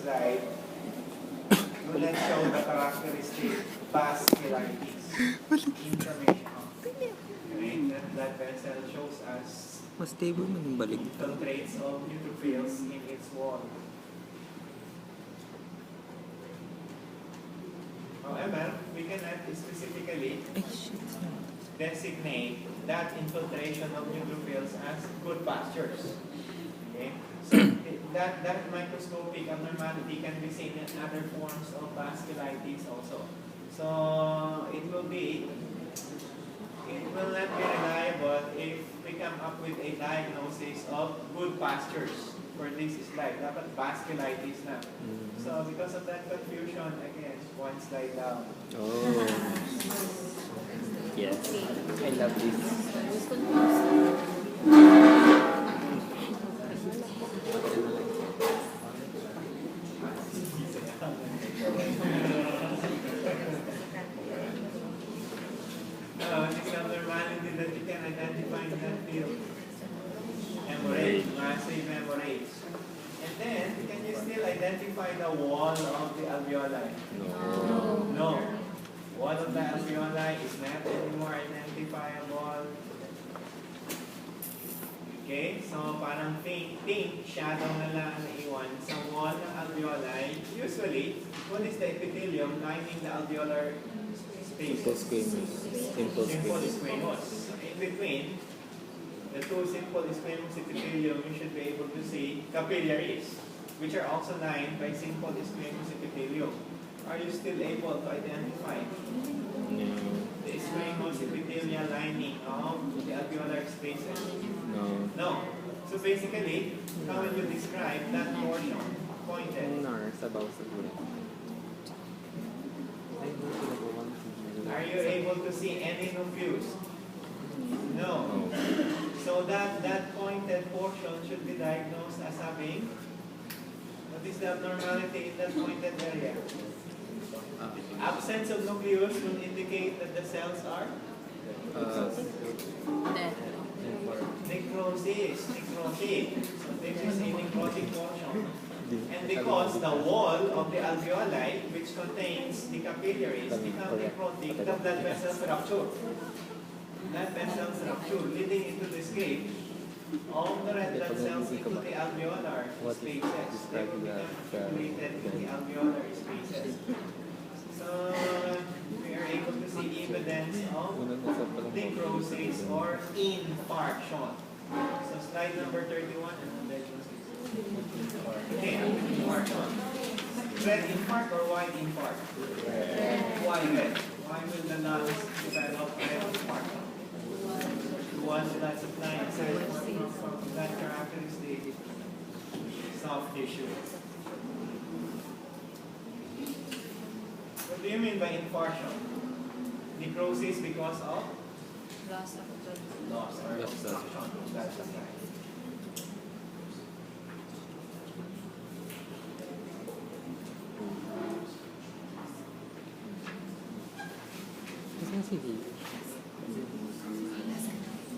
slide, we let's show the characteristic vascularities. Information. Okay, that blood vessel shows us Mas stable man yung balik. infiltrates of neutrophils in its wall. However, we cannot specifically Ay, shit. designate that infiltration of neutrophils as good pastures. Okay? So that microscopic abnormality can be seen in other forms of vasculitis also. So it will not be reliable if we come up with a diagnosis of good pastures for this slide. Dapat vasculitis na. So because of that confusion, again, one slide down. Oh. Yes. I love this. This abnormality that you can identify in that field. Hemorrhage, massive hemorrhage. And then, can you still identify the wall of the alveoli? No. No. Wall of the alveoli is not anymore identifiable. Okay, so parang pink shadow na lang naiwan sa wall ng alveoli. Usually, what is the epithelium lining the alveolar space? Simple squamous. Simple Simple squamous. squamous. In between the two simple squamous epithelium, you should be able to see capillaries, which are also lined by simple squamous epithelium. Are you still able to identify No. the squamous epithelial lining of the alveolar spaces? No. No. So basically, how will you describe that portion pointed? Sabaw sa gulay. Are you able to see any nucleus? No. No. So that pointed portion should be diagnosed as having, what is the abnormality in that pointed area? Absence of nucleus will indicate that the cells are necrosis. So this is a necrotic portion. And because the wall of the alveoli, which contains the capillaries, become necrotic, the blood vessels rupture. Blood vessels rupture, leading into the escape of the red blood cells into the alveolar spaces. They will become accumulated in the alveolar spaces. So we are able to see evidence of necrosis or infarction. So slide number 31 and diagnosis. Okay, infarction. Red infarct or white infarct? Why red? Why will the lungs develop red infarction? One blood supply inside from that characteristic soft tissue. What do you mean by infarction? Necrosis because of Loss of blood. loss or obstruction of blood supply.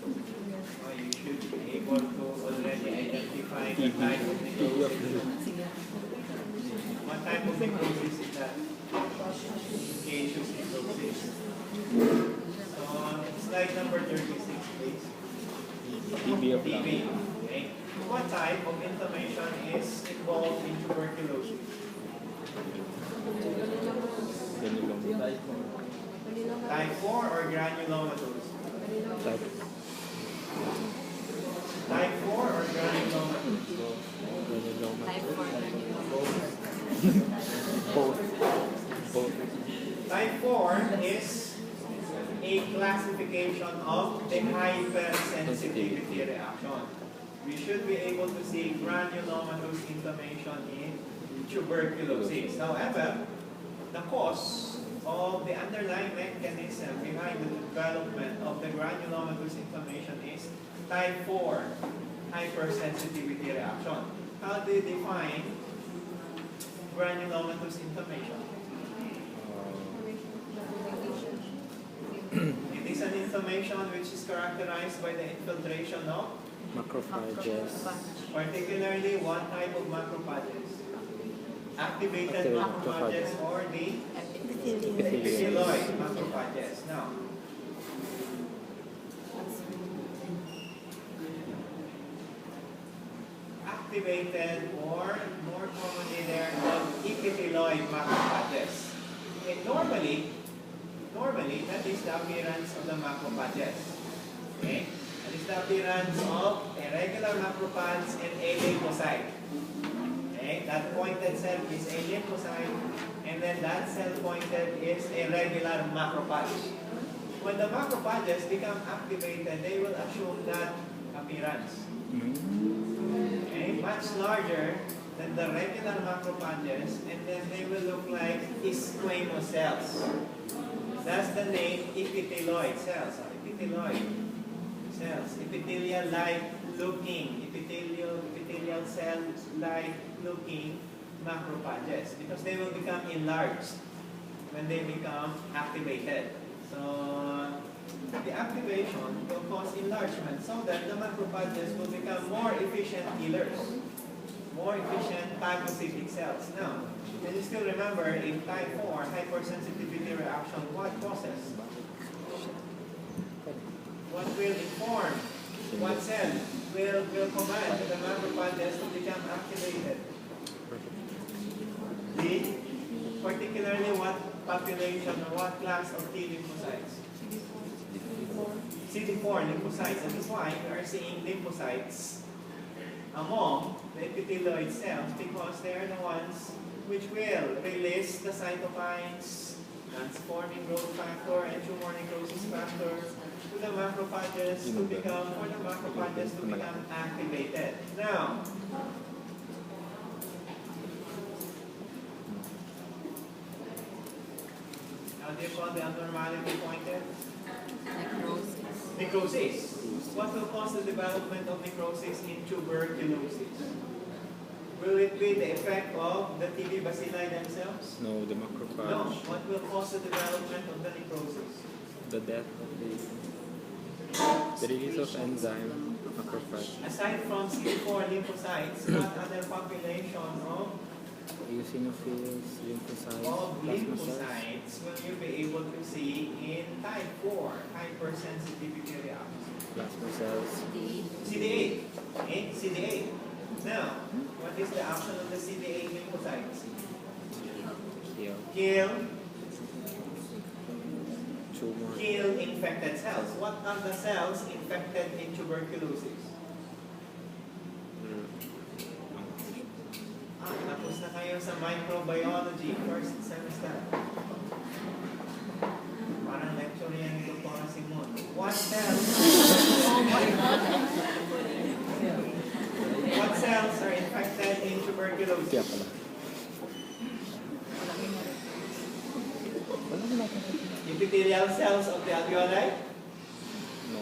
You should be able to already identify the type of necrosis. What type of necrosis is that? Caseous necrosis. So, slide number 36, please. TB of lung. TB. Okay. What type of inflammation is involved in tuberculosis? Ganun lang. Type 4 or granulomatous? Type. Type 4 or granulomatous? Ganun lang. Type 4 Both. Both. Type 4 is a classification of the hypersensitivity reaction. We should be able to see granulomatous inflammation in tuberculosis. However, the cause of the underlying mechanism behind the development of the granulomatous inflammation is type 4 hypersensitivity reaction. How do you define granulomatous inflammation? It is an inflammation which is characterized by the infiltration of Macrophages. particularly one type of macrophages. activated macrophages or the epithelioid macrophages. Now, activated or more commonly they're called epithelioid macrophages. Okay, normally that is the appearance of the macrophages. Okay? That is the appearance of a regular macrophage and a lymphocyte. Okay? That pointed cell is a lymphocyte, and then that cell pointed is a regular macrophage. When the macrophages become activated, they will assume that appearance. Okay? Much larger than the regular macrophages, and then they will look like squamous cells. That's the name epithelioid cells, or epithelioid cells. Epithelial-like looking, epithelial cell-like looking macrophages, because they will become enlarged when they become activated. So the activation will cause enlargement so that the macrophages will become more efficient killers, more efficient phagocytic cells. Now, can you still remember in type 4 hypersensitivity reaction, what causes? What will inform? What cell will command the macrophages to become activated? Particularly what population or what class of T lymphocytes? CD4 lymphocytes. That is why we are seeing lymphocytes among the epithelioid cells, because they are the ones which will release the cytokines, transforming growth factor, and tumor necrosis factor to the macrophages to become, for the macrophages to become activated. Now, how do you call the abnormality pointed? Necrosis. What will cause the development of necrosis in tuberculosis? Will it be the effect of the TB bacilli themselves? No, the macrophage. No. What will cause the development of the necrosis? The death of the release of enzyme macrophage. Aside from CD4 lymphocytes, what other population of Eosinophils, lymphocytes, plasma cells. lymphocytes will you be able to see in type 4 hypersensitivity reaction? Plasma cells. CD8. Okay? CD8. Now, what is the action of the CD8 lymphocytes? Kill. Kill infected cells. What are the cells infected in tuberculosis? Tapos na kayo sa microbiology, first semester. Parang lecture yan ito po si Mon. What cells? What cells are infected in tuberculosis? Kaya pala. Epithelial cells of the alveoli? No.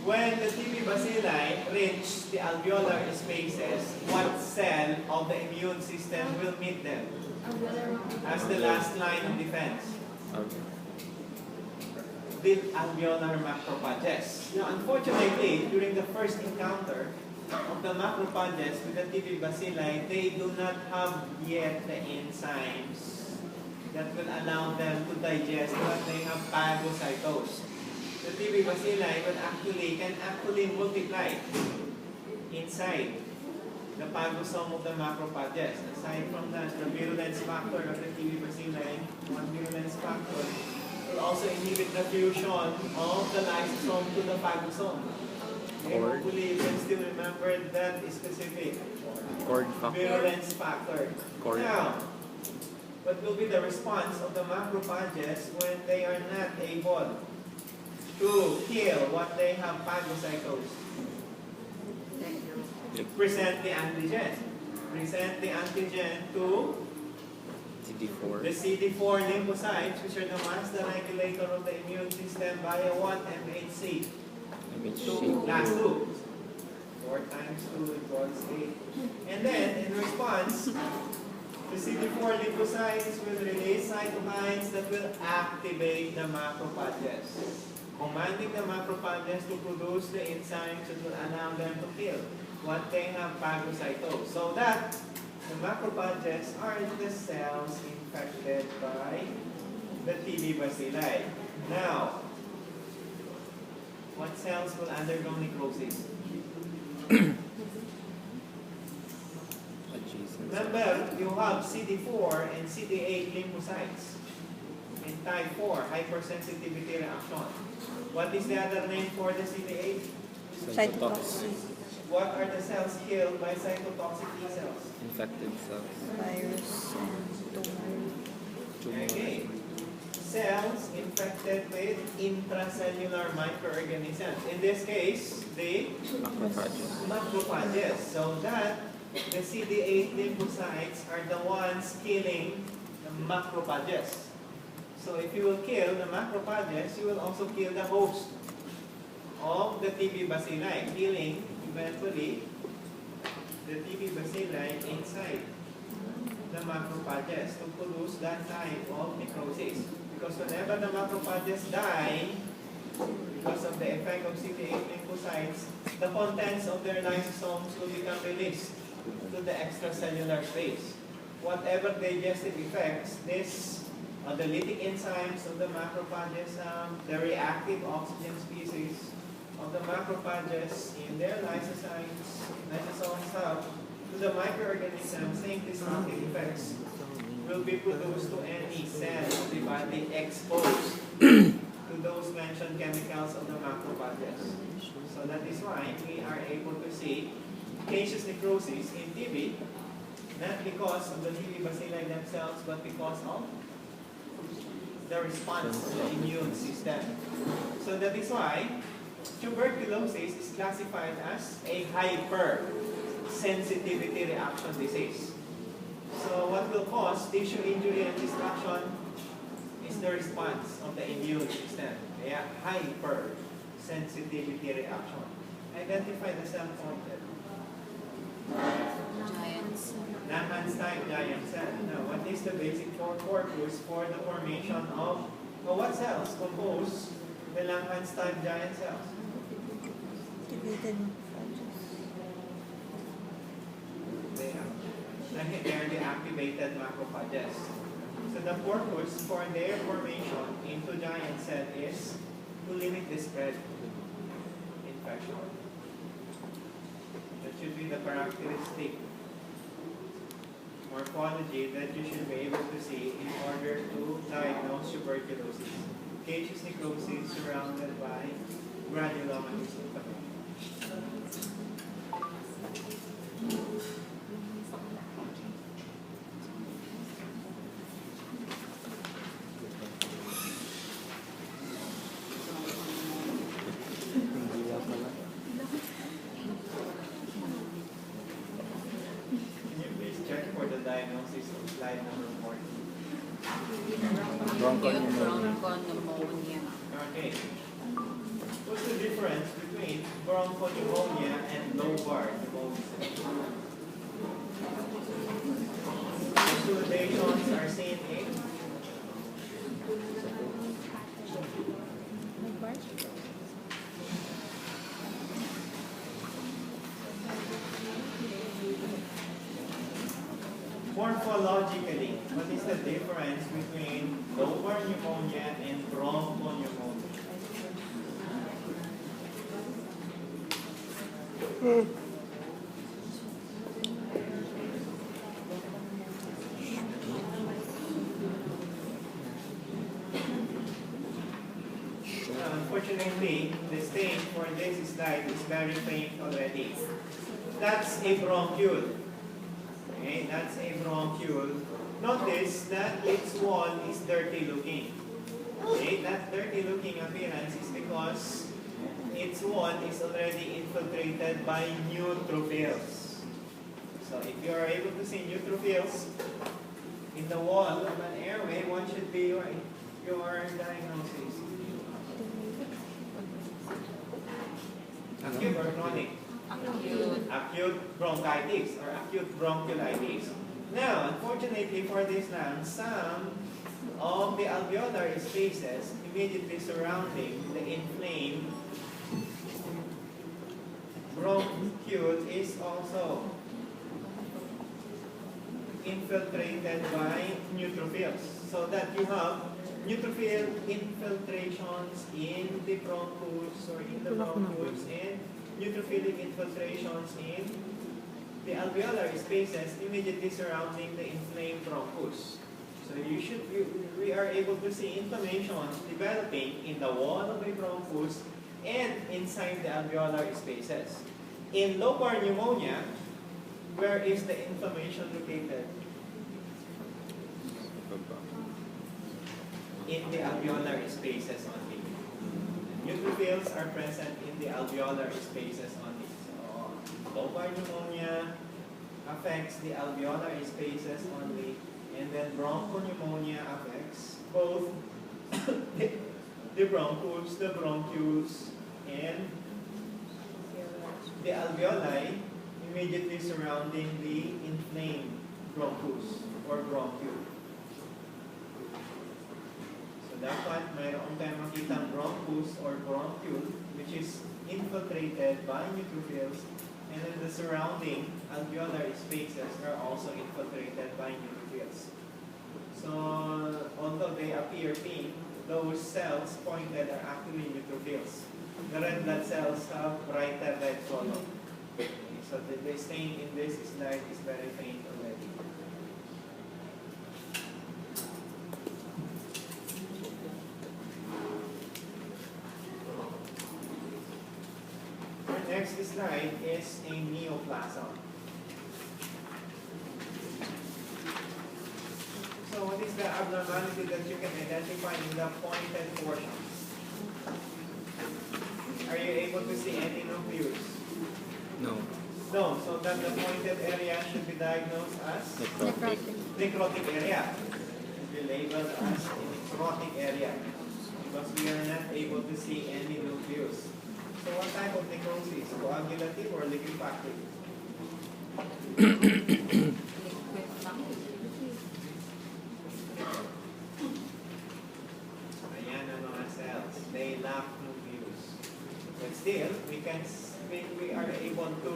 When the TB bacilli reach the alveolar spaces, what cell of the immune system will meet them as the last line of defense? The alveolar macrophages. Now, unfortunately, during the first encounter of the macrophages with the TB bacilli, they do not have yet the enzymes that will allow them to digest what they have phagocytosed. The TB bacilli can actually multiply inside the phagosome of the macrophages. Aside from that, the virulence factor of the TB bacilli, one virulence factor, will also inhibit the fusion of the lysosome to the phagosome. Okay, hopefully you can still remember that specific virulence factor. Now, what will be the response of the macrophages when they are not able to kill what they have phagocytosed? Present the antigen. Present the antigen to CD4. the CD4 lymphocytes, which are the master regulator of the immune system via what? MHC. MHC. Last 2. 4 times 2 equals 8. And then, in response, the CD4 lymphocytes will release cytokines that will activate the macrophages, commanding the macrophages to produce the enzymes that will allow them to kill what they have phagocytosed. So that the macrophages are the cells infected by the TB bacilli. Now, what cells will undergo necrosis? Remember, you have CD4 and CD8 lymphocytes. In type 4, hypersensitivity reaction. What is the other name for the CD8? Cytotoxic What are the cells killed by cytotoxic T cells? Infected cells. virus and tumor. Okay. Cells infected with intracellular microorganisms. In this case, the Macrophages. macrophages. So that the CD8 lymphocytes are the ones killing the macrophages. So if you will kill the macrophages, you will also kill the host of the TB bacilli, killing eventually the TB bacilli inside the macrophages to produce that type of necrosis. Because whenever the macrophages die, because of the effect of CD8 lymphocytes, the contents of their lysosomes will become released to the extracellular space. Whatever digestive effects, the lytic enzymes of the macrophages, the reactive oxygen species of the macrophages in their lysosomes have to the microorganisms, syntactic effects will be produced to any cell of the body exposed to those mentioned chemicals of the macrophages. So that is why we are able to see caseous necrosis in TB, not because of the TB bacilli themselves, but because of the response of the immune system. So that is why tuberculosis is classified as a hypersensitivity reaction disease. So what will cause tissue injury and destruction is the response of the immune system. Kaya hypersensitivity reaction. Identify the cell pointed. Giants. Langhans type giant cell. Now, what is the basic purpose for the formation of, what cells compose the Langhans type giant cells? Activated They are the activated macrophages. So the purpose for their formation into giant cell is to limit the spread infection. That should be the characteristic morphology that you should be able to see in order to diagnose tuberculosis. Caseous necrosis surrounded by granulomatous inflammation. Diagnosis of slide number 40. Bronchopneumonia. Okay. What's the difference between bronchopneumonia and lobar pneumonia? Exudations are seen in morphologically, what is the difference between lobar pneumonia and bronchopneumonia? Unfortunately, the stain for this slide is very faint already. That's a bronchiole. Okay, that's a bronchiole. Notice that its wall is dirty looking. Okay, that dirty looking appearance is because its wall is already infiltrated by neutrophils. So if you are able to see neutrophils in the wall of an airway, what should be your diagnosis? Acute or chronic? Acute bronchitis or acute bronchiolitis. Now, unfortunately for this lung, some of the alveolar spaces immediately surrounding the inflamed bronchiole is also infiltrated by neutrophils. So that you have neutrophil infiltrations in the bronchus or in the bronchioles and neutrophilic infiltrations in the alveolar spaces immediately surrounding the inflamed bronchus. So we are able to see inflammation developing in the wall of the bronchus and inside the alveolar spaces. In lobar pneumonia, where is the inflammation located? In the alveolar spaces only. Neutrophils are present in the alveolar spaces only. So, lobar pneumonia affects the alveolar spaces only, and then bronchopneumonia affects both the bronchus, the bronchioles, and the alveoli immediately surrounding the inflamed bronchus or bronchiole. So dapat mayroon tayong makitang bronchus or bronchiole which is infiltrated by neutrophils, and then the surrounding alveolar spaces are also infiltrated by neutrophils. So although they appear pink, those cells pointed are actually neutrophils. The red blood cells have brighter red color. So the stain in this slide is very faint already. Our next slide is a neoplasm. So what is the abnormality that you can identify in the pointed portions? Are you able to see any nucleus? No. No, so that the pointed area should be diagnosed as Necrotic. necrotic area. Should be labeled as a necrotic area because we are not able to see any nucleus. So what type of necrosis? Coagulative or liquefactive? Liquid lang. Ayan ang mga cells. They lack nucleus. But still, we are able to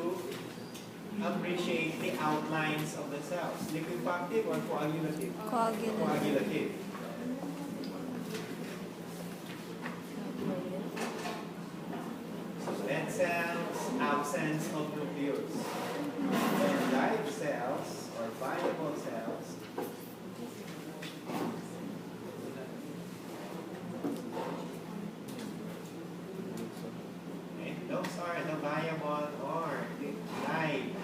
appreciate the outlines of the cells. Liquefactive or coagulative? Coagulative. Coagulative. So red cells, absence of nucleus. Then live cells or viable cells. Okay, those are the viable or the live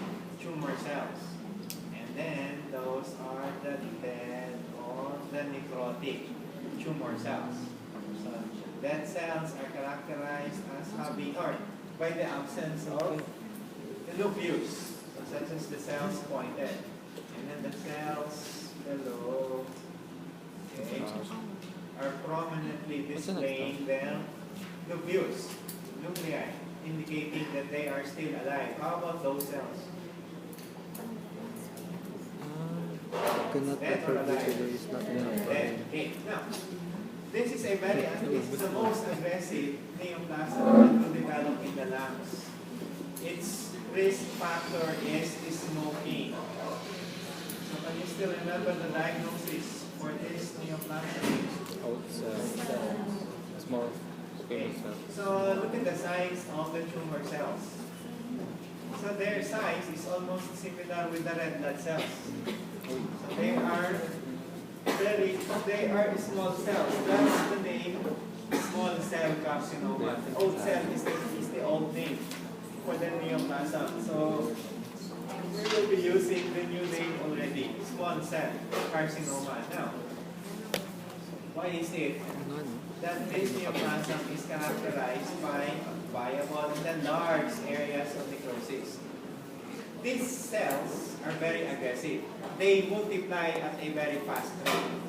tumor cells. And then those are the dead or the necrotic tumor cells. So dead cells are characterized as having or by the absence of the nucleus, so such as the cells pointed. And then the cells below, okay, are prominently displaying their nucleus, nuclei, indicating that they are still alive. How about those cells? Cannot Dead or alive? is not enough. Dead. Okay. Now, this is a very, this is the most aggressive neoplasm that will develop in the lungs. Its risk factor is smoking. So can you still remember the diagnosis for this neoplasm? Small. Okay. So look at the size of the tumor cells. So their size is almost similar with the red blood cells. So they are small cells. That's the name, small cell carcinoma. Old cell is the old name for the neoplasm. So we will be using the new name already, small cell carcinoma. Now, why is it that this neoplasm is characterized by viable and large areas of necrosis? These cells are very aggressive. They multiply at a very fast rate.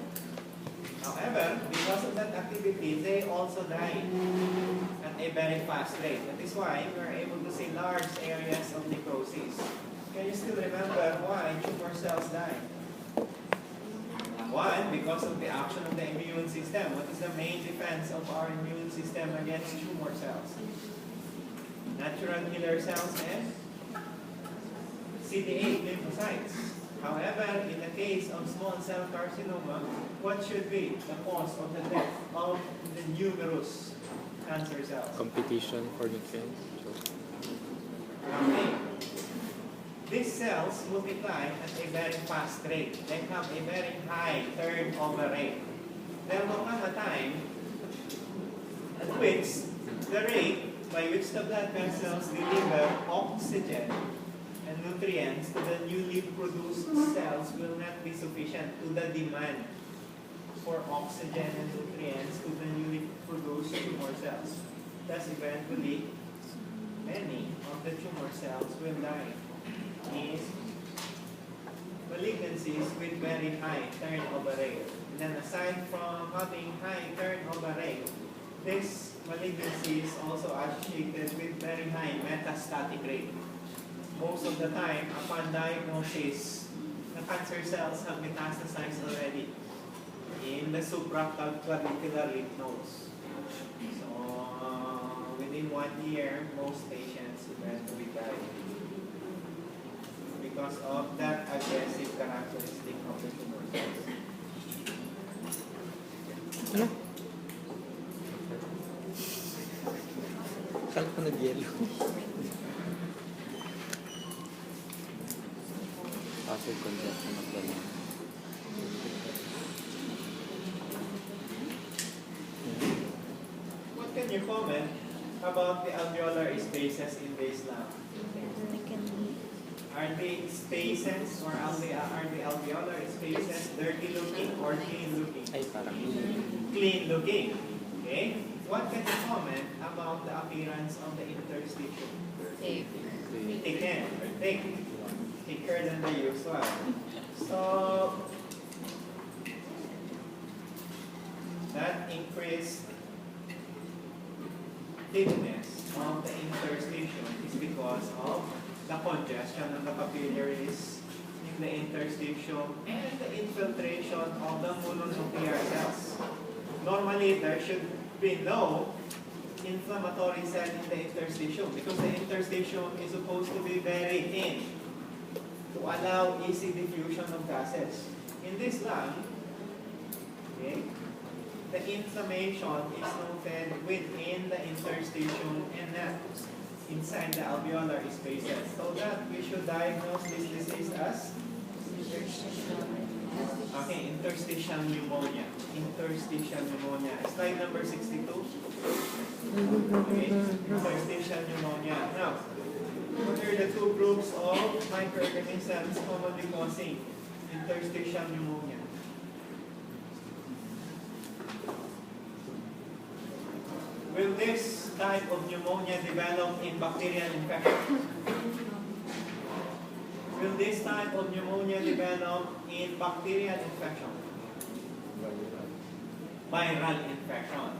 However, because of that activity, they also die at a very fast rate. That is why we are able to see large areas of necrosis. Can you still remember why tumor cells die? One, because of the action of the immune system. What is the main defense of our immune system against tumor cells? natural killer cells and CD8 lymphocytes. However, in the case of small cell carcinoma, what should be the cause of the death of the numerous cancer cells? Competition for nutrients. Okay. These cells multiply at a very fast rate. They have a very high turnover rate. There will come a time at which the rate by which the blood vessels deliver oxygen and nutrients to the newly produced cells will not be sufficient to the demand for oxygen and nutrients to the newly produced tumor cells. Thus, eventually, many of the tumor cells will die in malignancies with very high turnover rate. And then aside from having high turnover rate, this malignancy is also associated with very high metastatic rate. Most of the time, upon diagnosis, the cancer cells have metastasized already in the supraclavicular lymph nodes. So, within 1 year, most patients eventually die because of that aggressive characteristic of the tumor cells. Ano? Kala ko nag-yellow. Acid congestion of the lung. What can you comment about the alveolar spaces in this lab? They can Are the spaces or are the alveolar spaces dirty looking or clean looking? Ay, parang Clean looking. Okay? What can you comment about the appearance of the interstitium? Thick. Thickened or thick. Thicker than the usual. So, that increased thickness of the interstitium is because of the congestion of the capillaries in the interstitium and the infiltration of the mononuclear cells. Normally, there should be no inflammatory cell in the interstitium because the interstitium is supposed to be very thin to allow easy diffusion of gases. In this lung, okay, the inflammation is noted within the interstitium and not inside the alveolar spaces. So that we should diagnose this disease as interstitial pneumonia. Interstitial pneumonia. Slide number 62. Okay, interstitial pneumonia. Now, what are the two groups of microorganisms commonly causing interstitial pneumonia? Will this type of pneumonia develop in bacterial infection? Will this type of pneumonia develop in bacterial infection? Viral infection.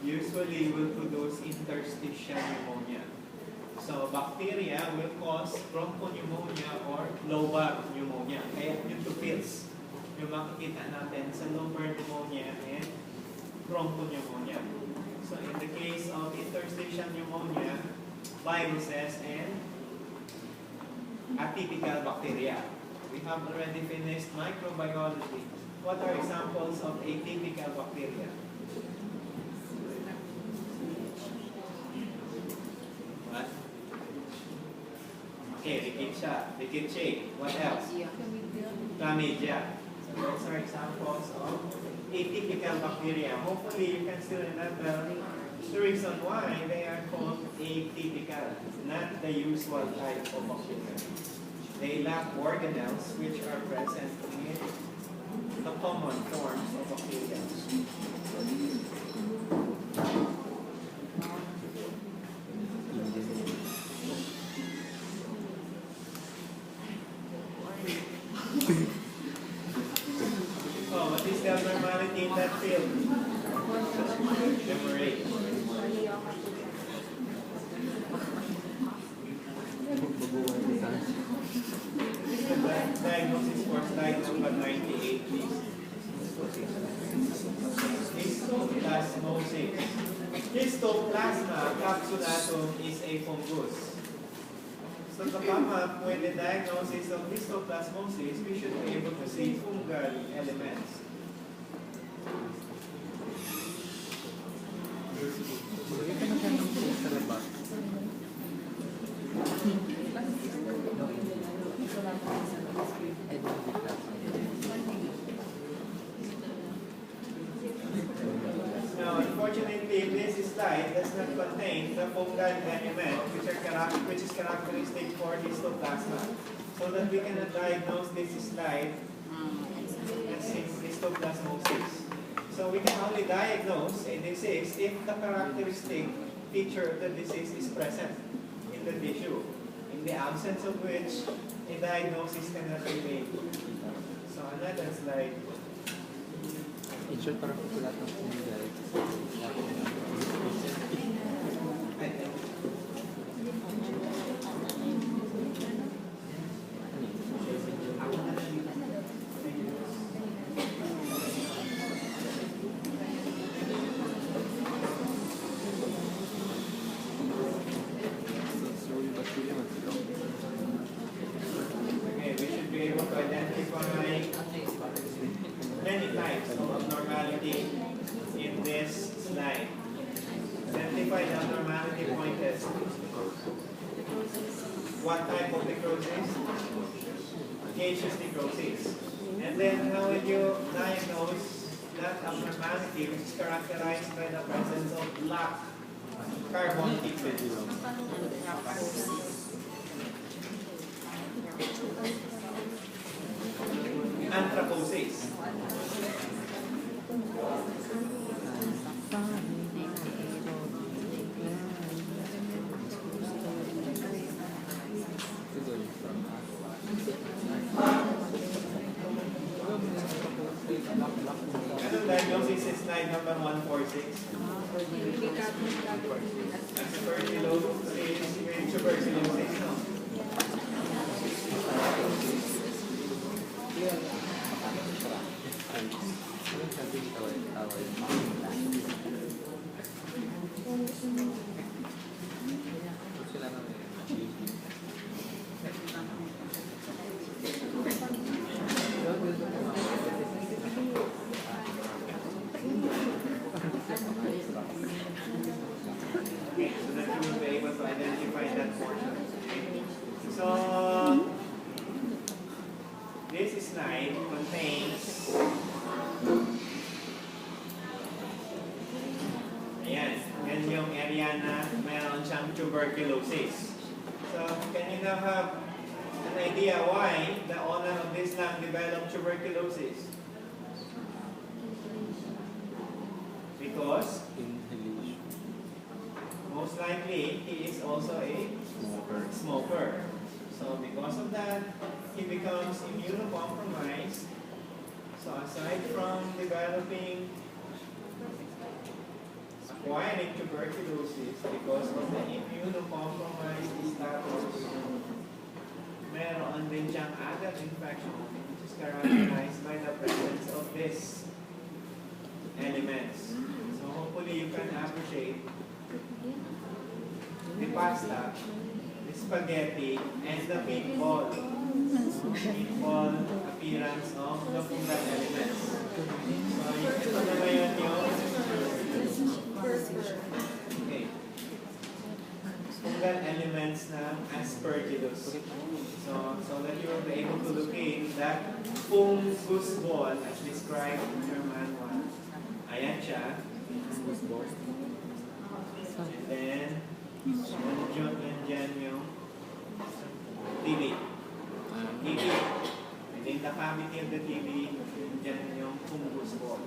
Usually will produce interstitial pneumonia. So bacteria will cause bronchopneumonia or lobar pneumonia. Kaya neutrophils yung makikita natin sa lobar pneumonia and bronchopneumonia. So in the case of interstitial pneumonia, viruses and atypical bacteria. We have already finished microbiology. What are examples of atypical bacteria? What? Okay, Rickettsia. What else? Chlamydia. So those are examples of atypical bacteria. Hopefully you can still remember the reason why they are called atypical, not the usual type of bacteria. They lack organelles which are present in the common forms of bacteria. Oh, what is the abnormality in that field? Memory. Diagnosis for slide number 98, please. Histoplasmosis. Histoplasma capsulatum is a fungus. So to come up with the diagnosis of histoplasmosis, we should be able to see fungal elements. Now, unfortunately, this slide does not contain the fungal element which is characteristic for histoplasma. So that we cannot diagnose this slide as histoplasmosis. So we can only diagnose a disease if the characteristic feature of the disease is present in the tissue, in the absence of which a diagnosis cannot be made. So another slide. In short, parang po lahat ng fungal. Okay, we should be able to identify many types of abnormality in this slide. Identify the abnormality point test. What type of necrosis? Gaseous necrosis. And then how will you diagnose that abnormality which is characterized by the presence of black carbon pigment? Anthracosis. Anong diagnosis is slide number 146? Aspergillosis with tuberculosis, no? Okay, so that you will be able to identify that portion. So, this slide contains yan yung area na mayroon siyang tuberculosis. So, can you now have an idea why the owner of this lung developed tuberculosis? Because Inhalation. most likely he is also a smoker. So because of that, he becomes immunocompromised. So aside from developing, acquiring tuberculosis because of the immunocompromised status, meron din siyang other infection which is characterized by the presence of these elements. So hopefully you can appreciate the pasta, the spaghetti, and the meatball. Meatball appearance of the fungal elements. So ito na ngayon yung fungal elements ng aspergillus. So that you will be able to locate that fungus ball as described in your manual. Ayan siya. Fungus ball. And then, nandiyan yung TB. TB. Within the cavity of the TB, nandiyan yung fungus ball.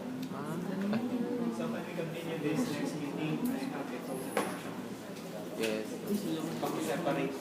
So when we continue this next meeting, I have it. Yes. Pag-separate